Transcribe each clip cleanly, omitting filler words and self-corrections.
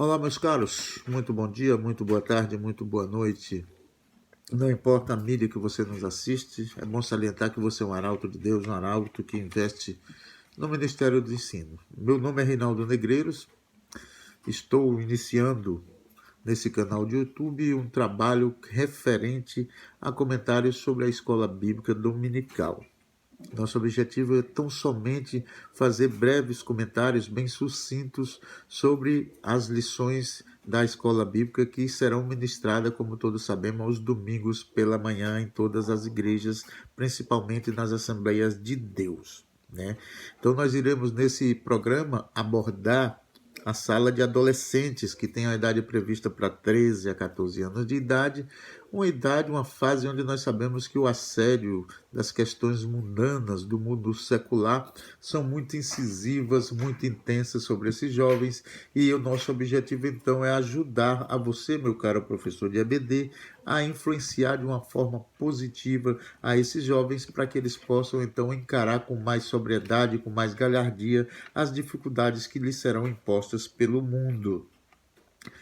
Olá, meus caros. Muito bom dia, muito boa tarde, muito boa noite. Não importa a mídia que você nos assiste, é bom salientar que você é um arauto de Deus, um arauto que investe no Ministério do Ensino. Meu nome é Reinaldo Negreiros. Estou iniciando nesse canal de YouTube um trabalho referente a comentários sobre a escola bíblica dominical. Nosso objetivo é tão somente fazer breves comentários bem sucintos sobre as lições da escola bíblica que serão ministradas, como todos sabemos, aos domingos pela manhã em todas as igrejas, principalmente nas Assembleias de Deus, né? Então nós iremos nesse programa abordar a sala de adolescentes, que tem a idade prevista para 13 a 14 anos de idade, uma fase onde nós sabemos que o assédio das questões mundanas do mundo secular são muito incisivas, muito intensas sobre esses jovens, e o nosso objetivo então é ajudar a você, meu caro professor de EBD, a influenciar de uma forma positiva a esses jovens para que eles possam então encarar com mais sobriedade, com mais galhardia as dificuldades que lhes serão impostas pelo mundo.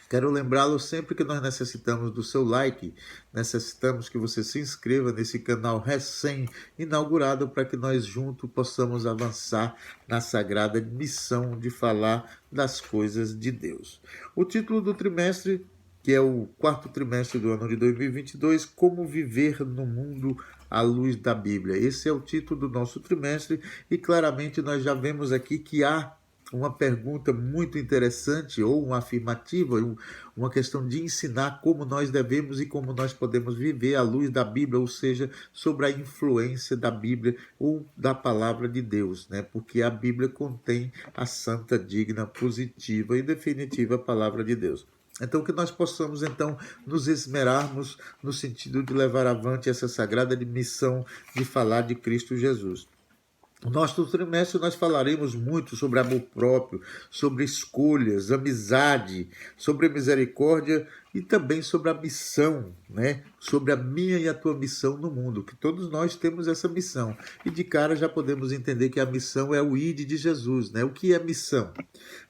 Quero lembrá-lo sempre que nós necessitamos do seu like, necessitamos que você se inscreva nesse canal recém-inaugurado para que nós juntos possamos avançar na sagrada missão de falar das coisas de Deus. O título do trimestre, que é o quarto trimestre do ano de 2022, Como Viver no Mundo à Luz da Bíblia. Esse é o título do nosso trimestre e claramente nós já vemos aqui que há uma pergunta muito interessante ou uma afirmativa, uma questão de ensinar como nós devemos e como nós podemos viver à luz da Bíblia, ou seja, sobre a influência da Bíblia ou da palavra de Deus, né? Porque a Bíblia contém a santa, digna, positiva e definitiva palavra de Deus. Então, que nós possamos, então, nos esmerarmos no sentido de levar avante essa sagrada missão de falar de Cristo Jesus. No nosso trimestre nós falaremos muito sobre amor próprio, sobre escolhas, amizade, sobre misericórdia e também sobre a missão, né? Sobre a minha e a tua missão no mundo, que todos nós temos essa missão. E de cara já podemos entender que a missão é o ID de Jesus, né? O que é missão?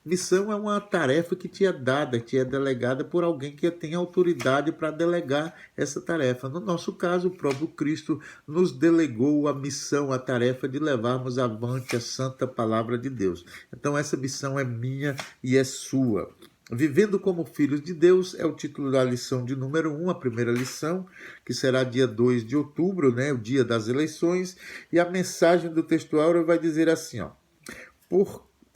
Missão é uma tarefa que te é dada, que é delegada por alguém que tem autoridade para delegar essa tarefa. No nosso caso, o próprio Cristo nos delegou a missão, a tarefa de levarmos avante a santa palavra de Deus. Então essa missão é minha e é sua. Vivendo como filhos de Deus é o título da lição de número 1, a primeira lição, que será dia 2 de outubro, né, o dia das eleições, e a mensagem do texto áureo vai dizer assim, ó: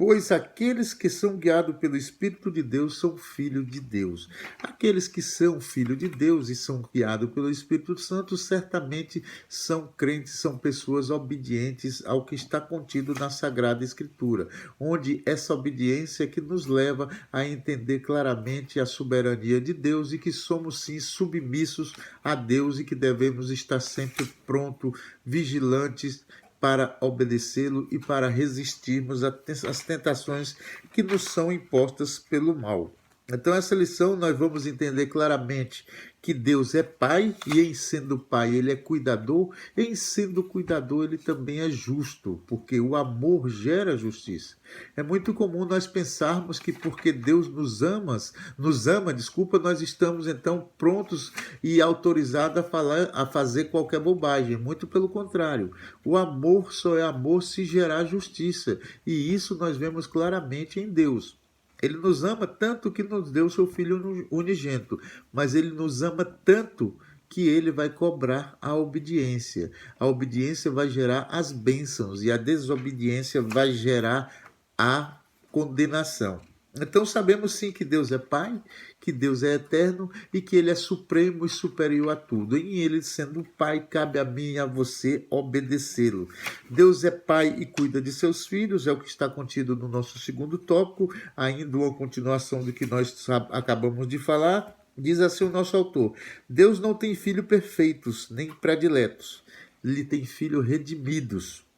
Pois aqueles que são guiados pelo Espírito de Deus são filhos de Deus. Aqueles que são filhos de Deus e são guiados pelo Espírito Santo certamente são crentes, são pessoas obedientes ao que está contido na Sagrada Escritura, onde essa obediência é que nos leva a entender claramente a soberania de Deus e que somos sim submissos a Deus e que devemos estar sempre prontos, vigilantes, para obedecê-lo e para resistirmos às tentações que nos são impostas pelo mal. Então, essa lição nós vamos entender claramente que Deus é Pai e, em sendo Pai, Ele é cuidador. Em sendo cuidador, Ele também é justo, porque o amor gera justiça. É muito comum nós pensarmos que porque Deus nos ama, desculpa, nós estamos então prontos e autorizados a fazer qualquer bobagem. Muito pelo contrário. O amor só é amor se gerar justiça. E isso nós vemos claramente em Deus. Ele nos ama tanto que nos deu seu Filho unigênito, mas ele nos ama tanto que ele vai cobrar a obediência. A obediência vai gerar as bênçãos e a desobediência vai gerar a condenação. Então sabemos sim que Deus é Pai, que Deus é eterno e que Ele é supremo e superior a tudo. Em Ele, sendo Pai, cabe a mim e a você obedecê-lo. Deus é Pai e cuida de seus filhos, é o que está contido no nosso segundo tópico, ainda uma continuação do que nós acabamos de falar. Diz assim o nosso autor: Deus não tem filhos perfeitos, nem prediletos. Ele tem filhos redimidos,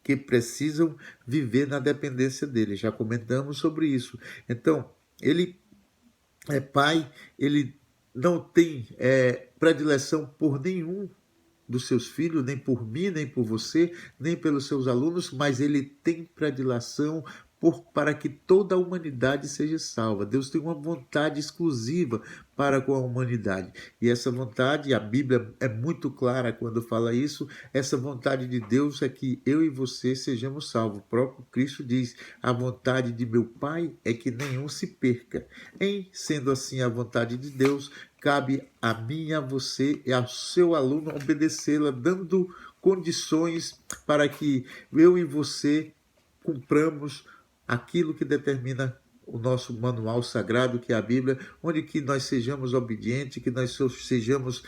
que precisam viver na dependência dele. Já comentamos sobre isso. Então, ele é pai, ele não tem predileção por nenhum dos seus filhos, nem por mim, nem por você, nem pelos seus alunos, mas ele tem predileção para que toda a humanidade seja salva. Deus tem uma vontade exclusiva para com a humanidade. E essa vontade, a Bíblia é muito clara quando fala isso, essa vontade de Deus é que eu e você sejamos salvos. O próprio Cristo diz, a vontade de meu Pai é que nenhum se perca. Em sendo assim a vontade de Deus, cabe a mim, a você e ao seu aluno obedecê-la, dando condições para que eu e você cumpramos aquilo que determina o nosso manual sagrado, que é a Bíblia, onde que nós sejamos obedientes, que nós sejamos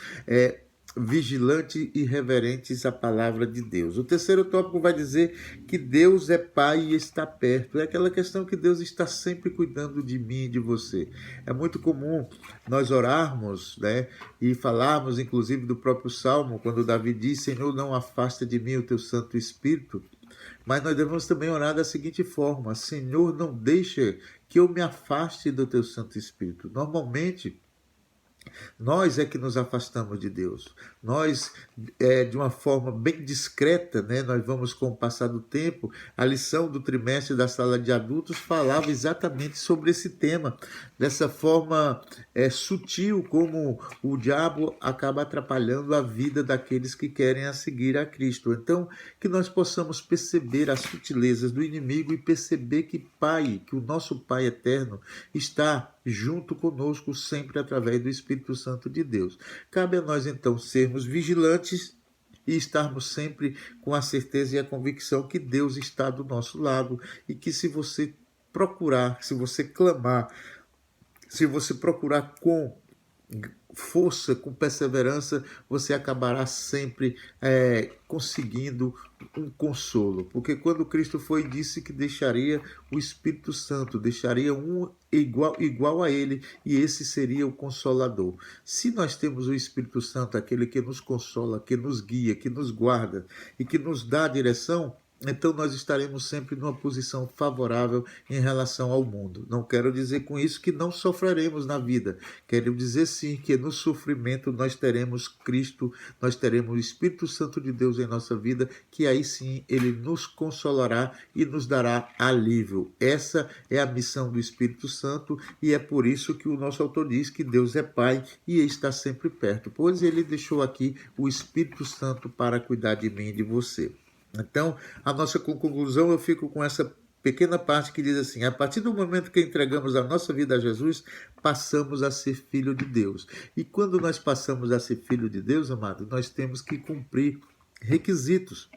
vigilantes e reverentes à palavra de Deus. O terceiro tópico vai dizer que Deus é Pai e está perto. É aquela questão que Deus está sempre cuidando de mim e de você. É muito comum nós orarmos, né, e falarmos, inclusive, do próprio Salmo, quando Davi diz, Senhor, não afasta de mim o teu Santo Espírito. Mas nós devemos também orar da seguinte forma, Senhor, não deixa que eu me afaste do teu Santo Espírito. Normalmente, nós é que nos afastamos de Deus. Nós, de uma forma bem discreta, né, nós vamos com o passar do tempo, a lição do trimestre da sala de adultos falava exatamente sobre esse tema, dessa forma sutil como o diabo acaba atrapalhando a vida daqueles que querem a seguir a Cristo. Então, que nós possamos perceber as sutilezas do inimigo e perceber que o nosso Pai eterno está junto conosco sempre através do Espírito Santo de Deus. Cabe a nós então sermos vigilantes e estarmos sempre com a certeza e a convicção que Deus está do nosso lado e que se você procurar, se você clamar, se você procurar com força, com perseverança, você acabará sempre conseguindo um consolo. Porque quando Cristo foi, disse que deixaria o Espírito Santo, deixaria um igual a ele, e esse seria o Consolador. Se nós temos o Espírito Santo, aquele que nos consola, que nos guia, que nos guarda e que nos dá a direção, então nós estaremos sempre numa posição favorável em relação ao mundo. Não quero dizer com isso que não sofreremos na vida. Quero dizer sim que no sofrimento nós teremos Cristo, nós teremos o Espírito Santo de Deus em nossa vida, que aí sim ele nos consolará e nos dará alívio. Essa é a missão do Espírito Santo e é por isso que o nosso autor diz que Deus é Pai e está sempre perto, pois ele deixou aqui o Espírito Santo para cuidar de mim e de você. Então, a nossa conclusão, eu fico com essa pequena parte que diz assim, a partir do momento que entregamos a nossa vida a Jesus, passamos a ser filho de Deus. E quando nós passamos a ser filho de Deus, amado, nós temos que cumprir requisitos,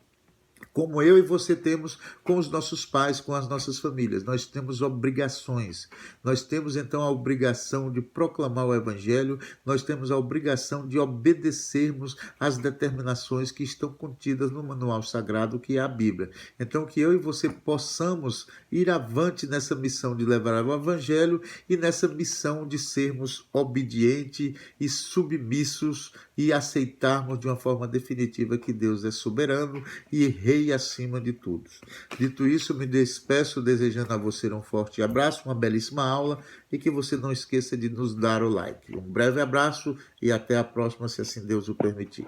como eu e você temos com os nossos pais, com as nossas famílias. Nós temos obrigações. Nós temos, então, a obrigação de proclamar o Evangelho, nós temos a obrigação de obedecermos às determinações que estão contidas no manual sagrado, que é a Bíblia. Então, que eu e você possamos ir avante nessa missão de levar o Evangelho e nessa missão de sermos obedientes e submissos e aceitarmos de uma forma definitiva que Deus é soberano e rei acima de tudo. Dito isso, me despeço desejando a você um forte abraço, uma belíssima aula e que você não esqueça de nos dar o like. Um breve abraço e até a próxima, se assim Deus o permitir.